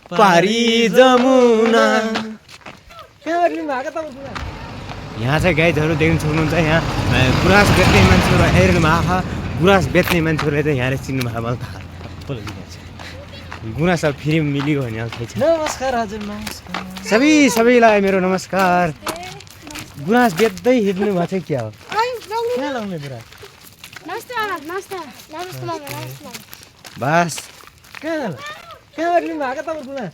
पारी जमुना। यहाँ चाहिँ गाइजहरू देख्न सक्नुहुन्छ। यहाँ गुराँस बेच्ने मान्छेहरू हेरेकोमा आहा गुराँस बेच्ने मान्छेहरूले चाहिँ यहाँले चिन्नुभयो मलाई थाहा गुराँस अब फ्री मिल्यो भने अब थाहा छ। नमस्कार हजुर नमस्कार सबैलाई मेरो नमस्कार। गुराँस बेच्दै हिँड्नु भएको चाहिँ क्या हो कहाँ लाउने गुराँस बस कहाँ लिनु भएको तपाईँ गुराँस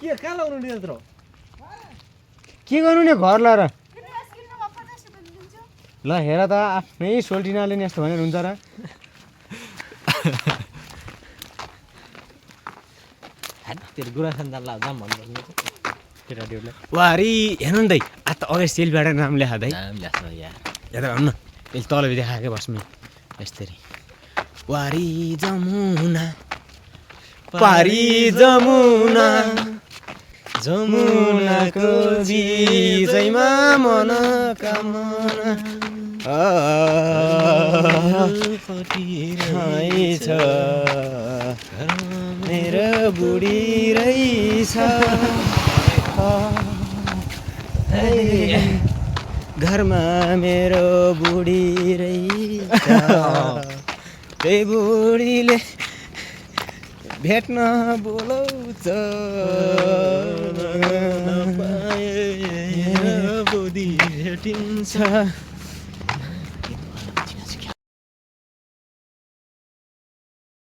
के कहाँ लाउनु नि यत्रो के गर्नु नि घर लाएर ल हेर त आफ्नै सोल्टिनाले नि यस्तो भनेर हुन्छ र तेरो गुराँस अन्दाजलाई जाम भन्नु केटाहरूले वारी हेर्नु नि दाइ आज त अगाडि सेलबाट नाम लेखा दाइ नाम ल्यास यार यहाँ त भन्नु यसले तल देखाएकै बस्नु यस्तरी वारी जमुना पारी जमुना जमुनाको बिचैमा मनोकामना छ मेरो बुढी रहेछ घरमा मेरो बुढी रहेछ त्यही बुढीले भेट्न बोलाउँछ बुढी भेटिन्छ